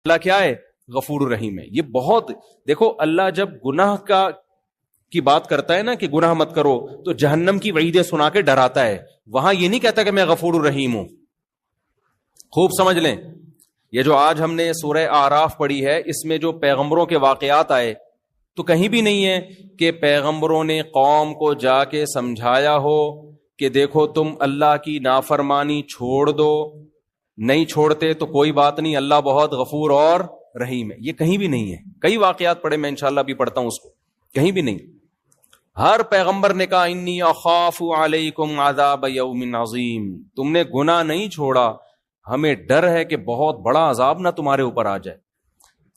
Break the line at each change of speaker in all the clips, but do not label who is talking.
اللہ کیا ہے؟ غفور الرحیم ہے. یہ بہت دیکھو، اللہ جب گناہ کی بات کرتا ہے نا کہ گناہ مت کرو، تو جہنم کی وعیدیں سنا کے ڈراتا ہے. وہاں یہ نہیں کہتا کہ میں غفور الرحیم ہوں. خوب سمجھ لیں، یہ جو آج ہم نے سورہ اعراف پڑھی ہے، اس میں جو پیغمبروں کے واقعات آئے، تو کہیں بھی نہیں ہے کہ پیغمبروں نے قوم کو جا کے سمجھایا ہو کہ دیکھو تم اللہ کی نافرمانی چھوڑ دو. نہیں چھوڑتے تو کوئی بات نہیں، اللہ بہت غفور اور رحیم ہے. یہ کہیں بھی نہیں ہے. کئی واقعات پڑھے، میں انشاءاللہ بھی پڑھتا ہوں اس کو. کہیں بھی نہیں. ہر پیغمبر نے کہا انی اخاف علیکم عذاب یوم عظیم. تم نے گناہ نہیں چھوڑا، ہمیں ڈر ہے کہ بہت بڑا عذاب نہ تمہارے اوپر آ جائے.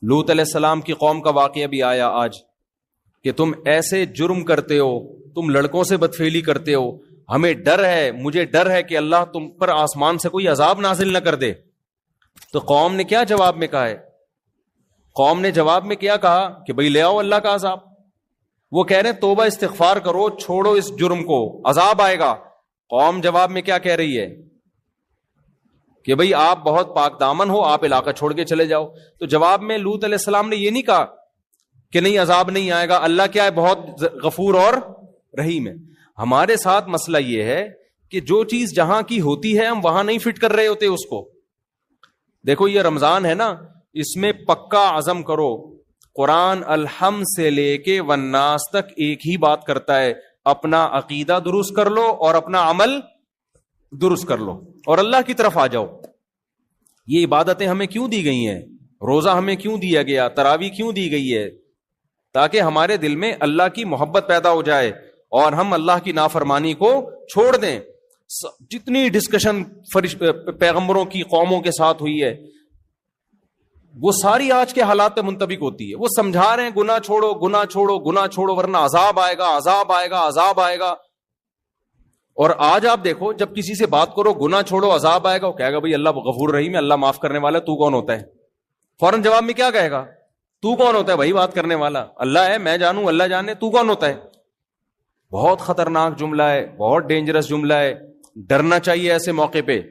لوط علیہ السلام کی قوم کا واقعہ بھی آیا آج کہ تم ایسے جرم کرتے ہو، تم لڑکوں سے بدفعلی کرتے ہو، ہمیں ڈر ہے، مجھے ڈر ہے کہ اللہ تم پر آسمان سے کوئی عذاب نازل نہ کر دے. تو قوم نے کیا جواب میں کہا ہے؟ قوم نے جواب میں کیا کہا کہ بھئی لے آؤ اللہ کا عذاب. وہ کہہ رہے ہیں توبہ استغفار کرو، چھوڑو اس جرم کو، عذاب آئے گا. قوم جواب میں کیا کہہ رہی ہے کہ بھئی آپ بہت پاک دامن ہو، آپ علاقہ چھوڑ کے چلے جاؤ. تو جواب میں لوط علیہ السلام نے یہ نہیں کہا کہ نہیں عذاب نہیں آئے گا، اللہ کیا ہے؟ بہت غفور اور رحیم ہے. ہمارے ساتھ مسئلہ یہ ہے کہ جو چیز جہاں کی ہوتی ہے ہم وہاں نہیں فٹ کر رہے ہوتے اس کو. دیکھو یہ رمضان ہے نا، اس میں پکا عزم کرو. قرآن الحمد سے لے کے والناس تک ایک ہی بات کرتا ہے، اپنا عقیدہ درست کر لو اور اپنا عمل درست کر لو اور اللہ کی طرف آ جاؤ. یہ عبادتیں ہمیں کیوں دی گئی ہیں؟ روزہ ہمیں کیوں دیا گیا؟ تراویح کیوں دی گئی ہے؟ تاکہ ہمارے دل میں اللہ کی محبت پیدا ہو جائے اور ہم اللہ کی نافرمانی کو چھوڑ دیں. جتنی ڈسکشن پیغمبروں کی قوموں کے ساتھ ہوئی ہے وہ ساری آج کے حالات پہ منطبق ہوتی ہے. وہ سمجھا رہے ہیں گناہ چھوڑو، گناہ چھوڑو، گناہ چھوڑو ورنہ عذاب آئے گا، عذاب آئے گا، عذاب آئے گا. اور آج آپ دیکھو جب کسی سے بات کرو گناہ چھوڑو عذاب آئے گا، وہ کہے گا بھئی اللہ غفور رحیم ہے، اللہ معاف کرنے والا، تو کون ہوتا ہے؟ فوراً جواب میں کیا کہے گا؟ تو کون ہوتا ہے بھائی بات کرنے والا؟ اللہ ہے، میں جانوں، اللہ جانے، تو کون ہوتا ہے؟ بہت خطرناک جملہ ہے، بہت ڈینجرس جملہ ہے. ڈرنا چاہیے ایسے موقع پہ.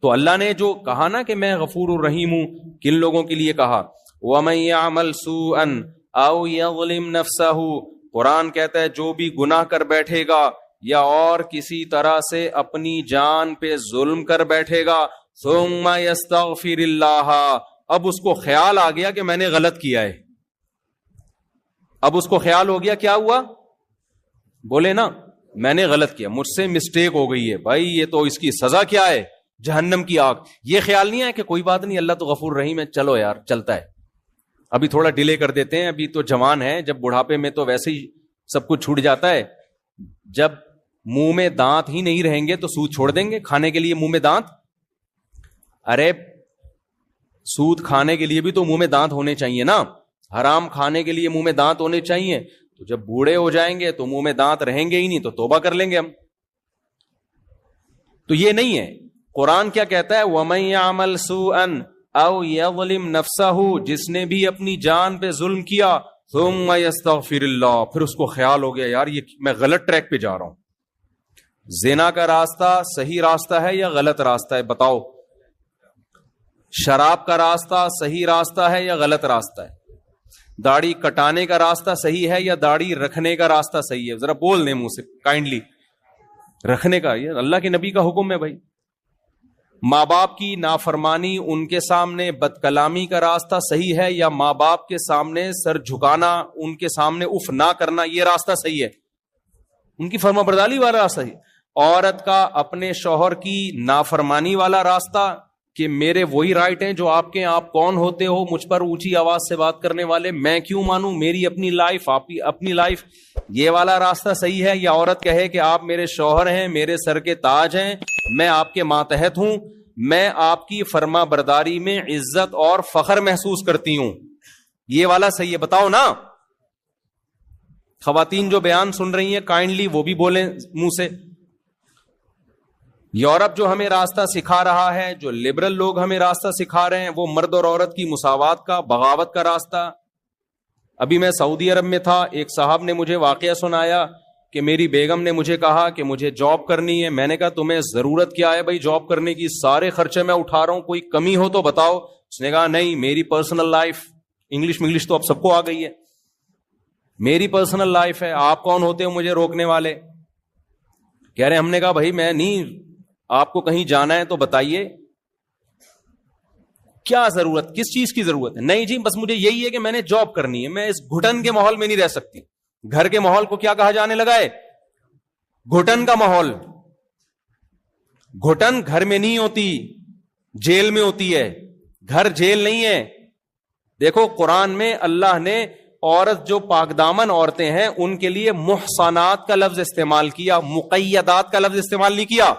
تو اللہ نے جو کہا نا کہ میں غفور الرحیم ہوں، کن لوگوں کے لیے کہا؟ وَمَن يَعْمَلْ سُوءًا أَوْ يَظْلِمْ نَفْسَهُ. قرآن کہتا ہے جو بھی گناہ کر بیٹھے گا یا اور کسی طرح سے اپنی جان پہ ظلم کر بیٹھے گا، ثُمَّ يَسْتَغْفِرِ اللَّهَ. اب اس کو خیال آ گیا کہ میں نے غلط کیا ہے. اب اس کو خیال ہو گیا، کیا ہوا؟ بولے نا، میں نے غلط کیا، مجھ سے مسٹیک ہو گئی ہے. بھائی یہ تو اس کی سزا کیا ہے؟ جہنم کی آگ. یہ خیال نہیں ہے کہ کوئی بات نہیں، اللہ تو غفور رحیم ہے، چلو یار چلتا ہے، ابھی تھوڑا ڈیلے کر دیتے ہیں، ابھی تو جوان ہے، جب بڑھاپے میں تو ویسے ہی سب کچھ چھوٹ جاتا ہے. جب منہ میں دانت ہی نہیں رہیں گے تو سود چھوڑ دیں گے کھانے کے لیے منہ میں دانت. ارے سود کھانے کے لیے بھی تو منہ میں دانت ہونے چاہیے نا، حرام کھانے کے لیے منہ میں دانت ہونے چاہیے. تو جب بوڑھے ہو جائیں گے تو منہ میں دانت رہیں گے ہی نہیں، تو توبہ کر لیں گے ہم. تو یہ نہیں ہے. قرآن کیا کہتا ہے؟ وَمَن يَعْمَلْ سُوءًا أَوْ يَظْلِمْ نَفْسَهُ. جس نے بھی اپنی جان پہ ظلم کیا، ثُمَّ يَسْتَغْفِرِ اللَّهُ. پھر اس کو خیال ہو گیا یار یہ میں غلط ٹریک پہ جا رہا ہوں. زنا کا راستہ صحیح راستہ ہے یا غلط راستہ ہے؟ بتاؤ. شراب کا راستہ صحیح راستہ ہے یا غلط راستہ ہے؟ داڑھی کٹانے کا راستہ صحیح ہے یا داڑھی رکھنے کا راستہ صحیح ہے؟ ذرا بول دیں منہ سے کائنڈلی. رکھنے کا، یہ اللہ کے نبی کا حکم ہے بھائی. ماں باپ کی نافرمانی، ان کے سامنے بد کلامی کا راستہ صحیح ہے یا ماں باپ کے سامنے سر جھکانا، ان کے سامنے اف نہ کرنا، یہ راستہ صحیح ہے؟ ان کی فرما برداری والا راستہ صحیح. عورت کا اپنے شوہر کی نافرمانی والا راستہ کہ میرے وہی رائٹ ہیں جو آپ کے، آپ کون ہوتے ہو مجھ پر اونچی آواز سے بات کرنے والے، میں کیوں مانوں، میری اپنی لائف، آپ اپنی لائف، یہ والا راستہ صحیح ہے؟ یا عورت کہے کہ آپ میرے شوہر ہیں، میرے سر کے تاج ہیں، میں آپ کے ماتحت ہوں، میں آپ کی فرما برداری میں عزت اور فخر محسوس کرتی ہوں، یہ والا صحیح ہے؟ بتاؤ نا. خواتین جو بیان سن رہی ہیں کائنڈلی وہ بھی بولیں منہ سے. یورپ جو ہمیں راستہ سکھا رہا ہے، جو لبرل لوگ ہمیں راستہ سکھا رہے ہیں، وہ مرد اور عورت کی مساوات کا، بغاوت کا راستہ. ابھی میں سعودی عرب میں تھا، ایک صاحب نے مجھے واقعہ سنایا کہ میری بیگم نے مجھے کہا کہ مجھے جاب کرنی ہے. میں نے کہا تمہیں ضرورت کیا ہے بھائی جاب کرنے کی؟ سارے خرچے میں اٹھا رہا ہوں، کوئی کمی ہو تو بتاؤ. اس نے کہا نہیں, میری پرسنل لائف, انگلش تو اب سب کو آ گئی ہے, میری پرسنل لائف ہے, آپ کون ہوتے ہو مجھے روکنے والے. کہہ رہے ہم نے کہا بھائی میں نہیں, آپ کو کہیں جانا ہے تو بتائیے کیا ضرورت, کس چیز کی ضرورت ہے. نہیں جی بس مجھے یہی ہے کہ میں نے جاب کرنی ہے, میں اس گھٹن کے ماحول میں نہیں رہ سکتی. گھر کے ماحول کو کیا کہا جانے لگا ہے؟ گھٹن کا ماحول. گھٹن گھر میں نہیں ہوتی, جیل میں ہوتی ہے. گھر جیل نہیں ہے. دیکھو قرآن میں اللہ نے عورت جو پاک دامن عورتیں ہیں ان کے لیے محصنات کا لفظ استعمال کیا, مقیدات کا لفظ استعمال نہیں کیا.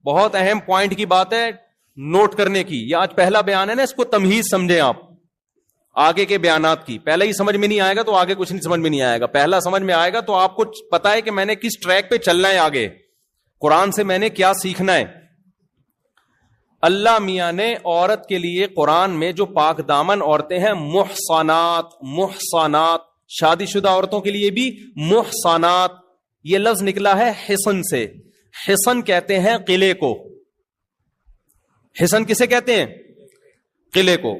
بہت اہم پوائنٹ کی بات ہے نوٹ کرنے کی. یہ آج پہلا بیان ہے نا, اس کو تمہیز سمجھیں آپ آگے کے بیانات کی. پہلا ہی سمجھ میں نہیں آئے گا تو آگے کچھ نہیں سمجھ میں نہیں آئے گا. پہلا سمجھ میں آئے گا تو آپ کو پتا ہے کہ میں نے کس ٹریک پہ چلنا ہے, آگے قرآن سے میں نے کیا سیکھنا ہے. اللہ میاں نے عورت کے لیے قرآن میں جو پاک دامن عورتیں ہیں محصنات, محصنات شادی شدہ عورتوں کے لیے بھی محصنات, یہ لفظ نکلا ہے حصن سے. حصن کہتے ہیں قلعے کو. حصن کسے کہتے ہیں؟ قلعے کو.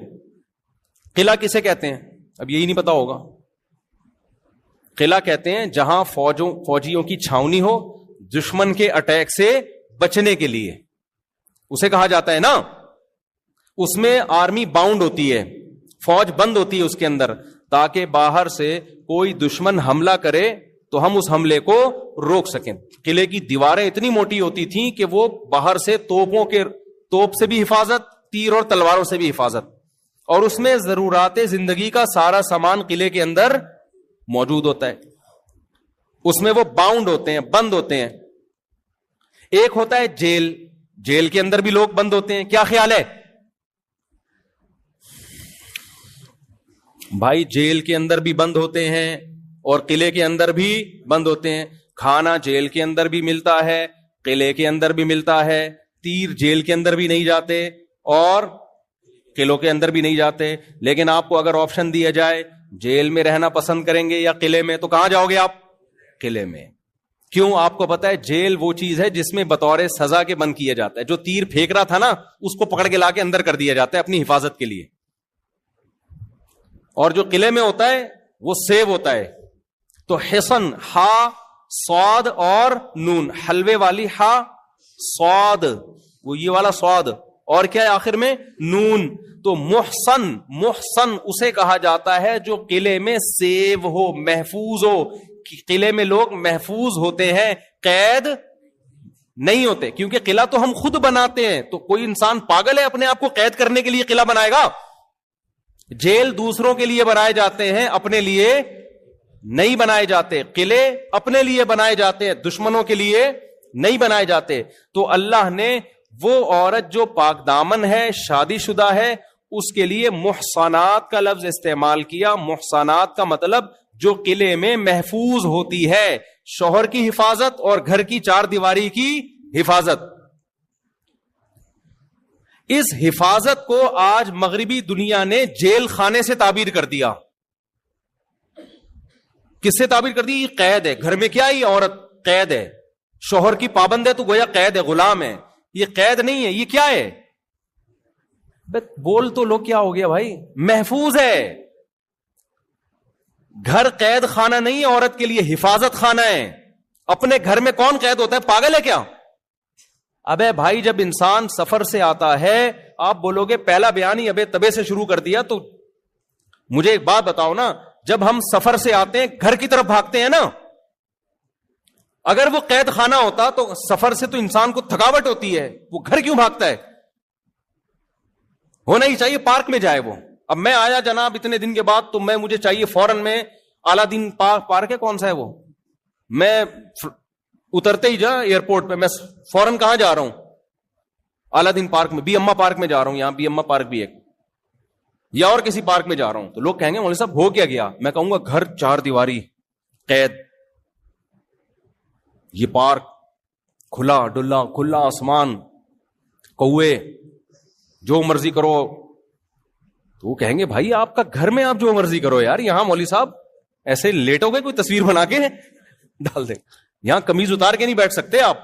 قلعہ کسے کہتے ہیں؟ اب یہی نہیں پتا ہوگا. قلعہ کہتے ہیں جہاں فوجیوں کی چھاونی ہو دشمن کے اٹیک سے بچنے کے لیے, اسے کہا جاتا ہے نا. اس میں آرمی باؤنڈ ہوتی ہے, فوج بند ہوتی ہے اس کے اندر, تاکہ باہر سے کوئی دشمن حملہ کرے تو ہم اس حملے کو روک سکیں. قلعے کی دیواریں اتنی موٹی ہوتی تھیں کہ وہ باہر سے توپ سے بھی حفاظت, تیر اور تلواروں سے بھی حفاظت, اور اس میں ضرورات زندگی کا سارا سامان قلعے کے اندر موجود ہوتا ہے. اس میں وہ باؤنڈ ہوتے ہیں, بند ہوتے ہیں. ایک ہوتا ہے جیل, جیل کے اندر بھی لوگ بند ہوتے ہیں. کیا خیال ہے بھائی؟ جیل کے اندر بھی بند ہوتے ہیں اور قلعے کے اندر بھی بند ہوتے ہیں. کھانا جیل کے اندر بھی ملتا ہے, قلعے کے اندر بھی ملتا ہے. تیر جیل کے اندر بھی نہیں جاتے اور قلعوں کے اندر بھی نہیں جاتے. لیکن آپ کو اگر آپشن دیا جائے جیل میں رہنا پسند کریں گے یا قلعے میں, تو کہاں جاؤ گے آپ؟ قلعے میں. کیوں؟ آپ کو پتا ہے جیل وہ چیز ہے جس میں بطور سزا کے بند کیا جاتا ہے. جو تیر پھینک رہا تھا نا اس کو پکڑ کے لا کے اندر کر دیا جاتا ہے اپنی حفاظت کے لیے. اور جو قلعے میں ہوتا ہے وہ سیو ہوتا ہے. تو حصن, ہا صاد اور نون, حلوے والی ہا صاد, وہ یہ والا صاد, اور کیا ہے آخر میں؟ نون. تو محسن, محسن اسے کہا جاتا ہے جو قلعے میں سیو ہو, محفوظ ہو. قلعے میں لوگ محفوظ ہوتے ہیں, قید نہیں ہوتے, کیونکہ قلعہ تو ہم خود بناتے ہیں. تو کوئی انسان پاگل ہے اپنے آپ کو قید کرنے کے لیے قلعہ بنائے گا؟ جیل دوسروں کے لیے بنائے جاتے ہیں, اپنے لیے نہیں بنائے جاتے. قلعے اپنے لیے بنائے جاتے ہیں, دشمنوں کے لیے نہیں بنائے جاتے. تو اللہ نے وہ عورت جو پاک دامن ہے, شادی شدہ ہے, اس کے لیے محصنات کا لفظ استعمال کیا. محصنات کا مطلب جو قلعے میں محفوظ ہوتی ہے, شوہر کی حفاظت اور گھر کی چار دیواری کی حفاظت. اس حفاظت کو آج مغربی دنیا نے جیل خانے سے تعبیر کر دیا. کس سے تعبیر کر دی؟ یہ قید ہے. گھر میں کیا ہے؟ یہ عورت قید ہے. شوہر کی پابند ہے تو گویا قید ہے, غلام ہے. یہ قید نہیں ہے, یہ کیا ہے؟ بول تو لو کیا ہو گیا بھائی؟ محفوظ ہے. گھر قید خانہ نہیں ہے, عورت کے لیے حفاظت خانہ ہے. اپنے گھر میں کون قید ہوتا ہے؟ پاگل ہے کیا؟ ابے بھائی جب انسان سفر سے آتا ہے, آپ بولو گے پہلا بیان ہی ابے تبے سے شروع کر دیا. تو مجھے ایک بات بتاؤ نا, جب ہم سفر سے آتے ہیں گھر کی طرف بھاگتے ہیں نا, اگر وہ قید خانہ ہوتا تو سفر سے تو انسان کو تھکاوٹ ہوتی ہے, وہ گھر کیوں بھاگتا ہے؟ ہونا ہی چاہیے پارک میں جائے وہ. اب میں آیا جناب اتنے دن کے بعد, تو مجھے چاہیے فوراً میں اعلیٰ دین پارک ہے, کون سا ہے وہ, میں اترتے ہی ایئرپورٹ پہ میں فوراً کہاں جا رہا ہوں؟ اعلیٰ دین پارک میں, بی اما پارک میں جا رہا ہوں. یہاں بی اما پارک بھی ایک, یا اور کسی پارک میں جا رہا ہوں. تو لوگ کہیں گے مولوی صاحب ہو کیا گیا؟ میں کہوں گا گھر چار دیواری, قید. یہ پارک کھلا ڈلا, کھلا آسمان, کوے, جو مرضی کرو. تو وہ کہیں گے بھائی آپ کا گھر میں آپ جو مرضی کرو یار, یہاں مولوی صاحب ایسے لیٹو گے, کوئی تصویر بنا کے ڈال دیں, یہاں قمیض اتار کے نہیں بیٹھ سکتے آپ.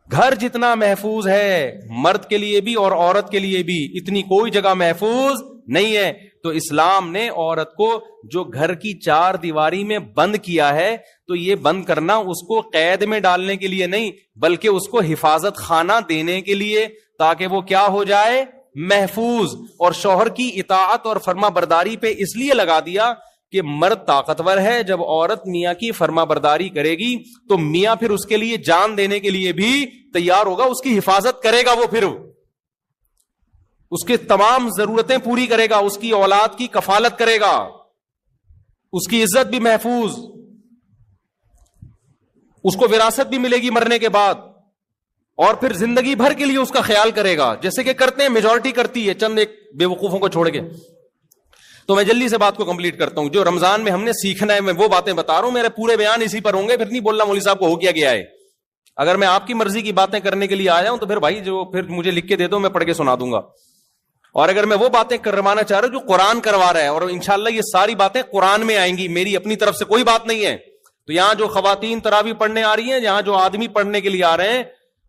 گھر جتنا محفوظ ہے مرد کے لیے بھی اور عورت کے لیے بھی اتنی کوئی جگہ محفوظ نہیں ہے. تو اسلام نے عورت کو جو گھر کی چار دیواری میں بند کیا ہے تو یہ بند کرنا اس کو قید میں ڈالنے کے لیے نہیں بلکہ اس کو حفاظت خانہ دینے کے لیے, تاکہ وہ کیا ہو جائے, محفوظ. اور شوہر کی اطاعت اور فرما برداری پہ اس لیے لگا دیا کہ مرد طاقتور ہے, جب عورت میاں کی فرما برداری کرے گی تو میاں پھر اس کے لیے جان دینے کے لیے بھی تیار ہوگا, اس کی حفاظت کرے گا, وہ پھر اس کے تمام ضرورتیں پوری کرے گا, اس کی اولاد کی کفالت کرے گا, اس کی عزت بھی محفوظ, اس کو وراثت بھی ملے گی مرنے کے بعد, اور پھر زندگی بھر کے لیے اس کا خیال کرے گا, جیسے کہ کرتے ہیں, میجورٹی کرتی ہے, چند ایک بے وقوفوں کو چھوڑ کے. تو میں جلدی سے بات کو کمپلیٹ کرتا ہوں. جو رمضان میں ہم نے سیکھنا ہے میں وہ باتیں بتا رہا ہوں, میرے پورے بیان اسی پر ہوں گے, پھر نہیں بولنا مولوی صاحب کو ہو کیا گیا ہے. اگر میں آپ کی مرضی کی باتیں کرنے کے لیے آیا ہوں تو پھر بھائی جو پھر مجھے لکھ کے دے دو, میں پڑھ کے سنا دوں گا. اور اگر میں وہ باتیں کروانا چاہ رہا ہوں جو قرآن کروا رہا ہے, اور انشاءاللہ یہ ساری باتیں قرآن میں آئیں گی, میری اپنی طرف سے کوئی بات نہیں ہے. تو یہاں جو خواتین تراویح پڑھنے آ رہی ہیں, یہاں جو آدمی پڑھنے کے لیے آ رہے ہیں,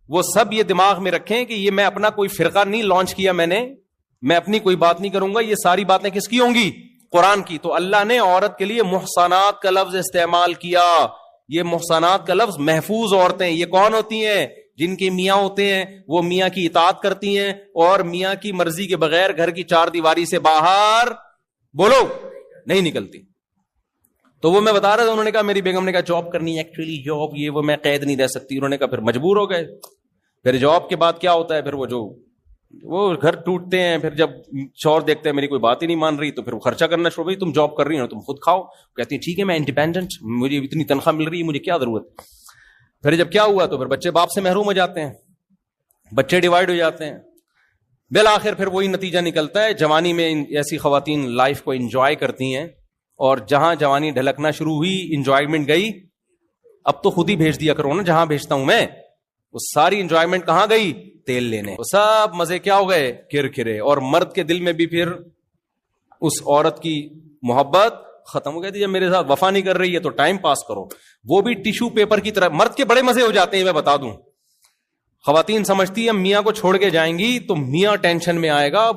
وہ سب یہ دماغ میں رکھیں کہ یہ میں اپنا کوئی فرقہ نہیں لانچ کیا, میں اپنی کوئی بات نہیں کروں گا, یہ ساری باتیں کس کی ہوں گی, قرآن کی. تو اللہ نے عورت کے لیے محصنات کا لفظ استعمال کیا. یہ محصنات کا لفظ محفوظ عورتیں, یہ کون ہوتی ہیں, جن کے میاں ہوتے ہیں وہ میاں کی اطاعت کرتی ہیں اور میاں کی مرضی کے بغیر گھر کی چار دیواری سے باہر بولو نہیں نکلتی. تو وہ میں بتا رہا تھا, انہوں نے کہا میری بیگم نے کہا جاب کرنی ہے, ایکچولی جاب یہ وہ میں قید نہیں رہ سکتی. انہوں نے کہا پھر مجبور ہو گئے. پھر جاب کے بعد کیا ہوتا ہے, پھر وہ گھر ٹوٹتے ہیں. پھر جب شوہر دیکھتے ہیں میری کوئی بات ہی نہیں مان رہی تو پھر وہ خرچہ کرنا شروع, بھائی تم جاب کر رہی ہو تم خود کھاؤ. کہتی ہیں ٹھیک ہے میں انڈیپینڈنٹ, مجھے اتنی تنخواہ مل رہی ہے, مجھے کیا ضرورت. پھر جب کیا ہوا تو پھر بچے باپ سے محروم ہو جاتے ہیں, بچے ڈیوائڈ ہو جاتے ہیں. بالآخر پھر وہی نتیجہ نکلتا ہے. جوانی میں ایسی خواتین لائف کو انجوائے کرتی ہیں, اور جہاں جوانی ڈھلکنا شروع ہوئی انجوائمنٹ گئی. اب تو خود ہی بھیج دیا کرو نا جہاں بھیجتا ہوں میں, وہ ساری انجوائمنٹ کہاں گئی, تیل لینے. وہ سب مزے کیا ہو گئے, کرکرے. اور مرد کے دل میں بھی پھر اس عورت کی محبت ختم ہو گئی تھی. جب میرے ساتھ وفا نہیں کر رہی ہے تو ٹائم پاس کرو, وہ بھی ٹیشو پیپر کی طرح. مرد کے بڑے مزے ہو جاتے ہیں, میں بتا دوں. خواتین سمجھتی ہیں میاں کو چھوڑ کے جائیں گی تو میاں ٹینشن میں آئے گا.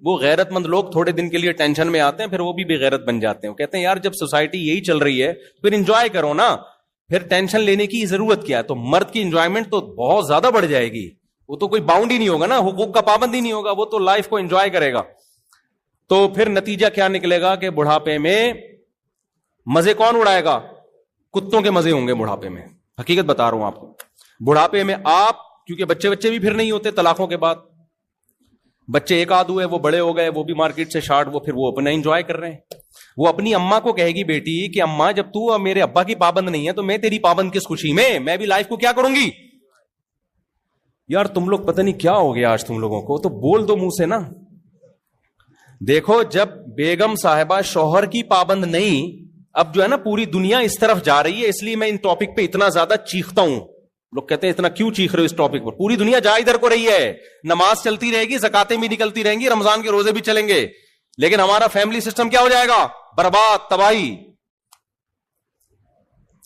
وہ غیرت مند لوگ تھوڑے دن کے لیے ٹینشن میں آتے ہیں, پھر وہ بھی بے غیرت بن جاتے ہیں. وہ کہتے ہیں یار جب سوسائٹی یہی چل رہی ہے پھر انجوائے کرو نا, پھر ٹینشن لینے کی ضرورت کیا ہے. تو مرد کی انجوائمنٹ تو بہت زیادہ بڑھ جائے گی, وہ تو کوئی باؤنڈ ہی نہیں ہوگا نا, حقوق کا پابند ہی نہیں ہوگا, وہ تو لائف کو انجوائے کرے گا. تو پھر نتیجہ کیا نکلے گا کہ بڑھاپے میں مزے کون اڑائے گا, کتوں کے مزے ہوں گے بڑھاپے میں. حقیقت بتا رہا ہوں آپ کو. بڑھاپے میں آپ, کیونکہ بچے بھی پھر نہیں ہوتے طلاقوں کے بعد, بچے ایک آدھ ہوئے, وہ بڑے ہو گئے, وہ بھی مارکیٹ سے شارٹ, وہ پھر وہ اپنا انجوائے کر رہے ہیں. وہ اپنی اماں کو کہے گی بیٹی کہ اماں جب تو میرے ابا کی پابند نہیں ہے تو میں تیری پابند کس خوشی میں بھی لائف کو کیا کروں گی. یار تم لوگ پتہ نہیں کیا ہو گیا آج تم لوگوں کو, تو بول دو منہ سے نا. دیکھو جب بیگم صاحبہ شوہر کی پابند نہیں, اب جو ہے نا پوری دنیا اس طرف جا رہی ہے, اس لیے میں ان ٹاپک پہ اتنا زیادہ چیختا ہوں. لوگ کہتے ہیں اتنا کیوں چیخ رہے ہو اس ٹاپک پر, پوری دنیا جا ادھر کو رہی ہے. نماز چلتی رہے گی, زکاتیں بھی نکلتی رہیں گی, رمضان کے روزے بھی چلیں گے, لیکن ہمارا فیملی سسٹم کیا ہو جائے گا, برباد, تباہی.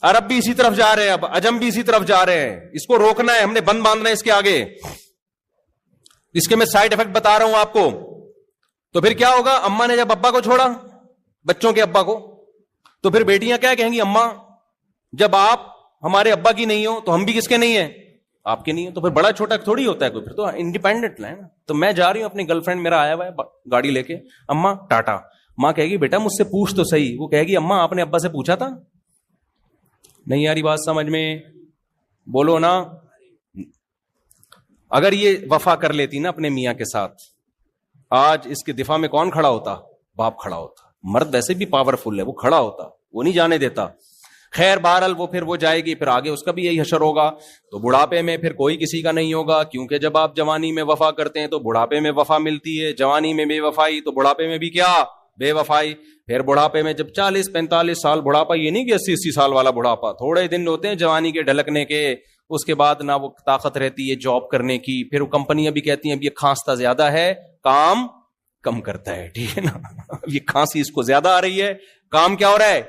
عرب بھی اسی طرف جا رہے ہیں, اب عجم بھی اسی طرف جا رہے ہیں. اس کو روکنا ہے, ہم نے بند باندھنا ہے اس کے آگے. اس کے میں سائڈ افیکٹ بتا رہا ہوں آپ کو. تو پھر کیا ہوگا, اماں نے جب ابا کو چھوڑا, بچوں کے ابا کو, تو پھر بیٹیاں کیا کہیں گی, اماں جب آپ ہمارے ابا کی نہیں ہو تو ہم بھی کس کے نہیں ہیں, آپ کے نہیں ہیں. تو پھر بڑا چھوٹا تھوڑی ہوتا ہے کوئی, پھر تو انڈیپینڈنٹ ہے نا. تو میں جا رہی ہوں, اپنی گرل فرینڈ میرا آیا ہوا ہے گاڑی لے کے, اماں ٹاٹا. ماں کہے گی بیٹا مجھ سے پوچھ تو صحیح. وہ کہے گی اماں آپ نے ابا سے پوچھا تھا, نہیں یاری بات سمجھ میں, بولو نا. اگر یہ وفا کر لیتی نا اپنے میاں کے ساتھ, آج اس کے دفاع میں کون کھڑا ہوتا, باپ کھڑا ہوتا. مرد ویسے بھی پاورفل ہے, وہ کھڑا ہوتا, وہ نہیں جانے دیتا. خیر بہرحال وہ جائے گی, پھر آگے اس کا بھی یہی حشر ہوگا. تو بڑھاپے میں پھر کوئی کسی کا نہیں ہوگا, کیونکہ جب آپ جوانی میں وفا کرتے ہیں تو بڑھاپے میں وفا ملتی ہے. جوانی میں بے وفائی تو بڑھاپے میں بھی کیا, بے وفائی. پھر بڑھاپے میں جب 40-45 سال بڑھاپا, یہ نہیں کہ 80 سال والا بڑھاپا, تھوڑے دن ہوتے ہیں جوانی کے ڈھلکنے کے, اس کے بعد نہ وہ طاقت رہتی ہے جاب کرنے کی. پھر وہ کمپنیاں بھی کہتی ہیں اب یہ کھانستا زیادہ ہے, کام کم کرتا ہے. ٹھیک ہے نا, یہ کھانسی اس کو زیادہ آ رہی ہے, کام کیا ہو رہا ہے,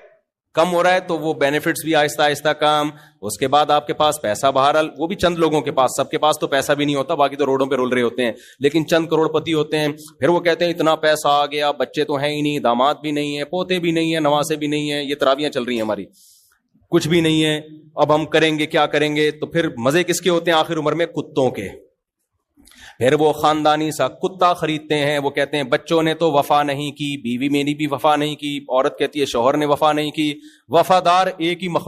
کم ہو رہا ہے تو وہ بینیفٹس بھی آہستہ آہستہ کم. اس کے بعد آپ کے پاس پیسہ بہرحال وہ بھی چند لوگوں کے پاس, سب کے پاس تو پیسہ بھی نہیں ہوتا, باقی تو روڈوں پہ رول رہے ہوتے ہیں, لیکن چند کروڑ پتی ہوتے ہیں. پھر وہ کہتے ہیں اتنا پیسہ آ گیا, بچے تو ہیں ہی نہیں, داماد بھی نہیں ہے, پوتے بھی نہیں ہیں, نواسے بھی نہیں ہیں, یہ تراویاں چل رہی ہیں ہماری, کچھ بھی نہیں ہے, اب ہم کریں گے کیا کریں گے. تو پھر مزے کس کے ہوتے ہیں آخر عمر میں؟ کتوں کے. پھر وہ خاندانی سا کتا خریدتے ہیں, وہ کہتے ہیں بچوں نے تو وفا نہیں کی, بیوی میری بھی وفا نہیں کی, عورت کہتی ہے شوہر نے وفا نہیں کی. وفادار ایک ہی مخلوق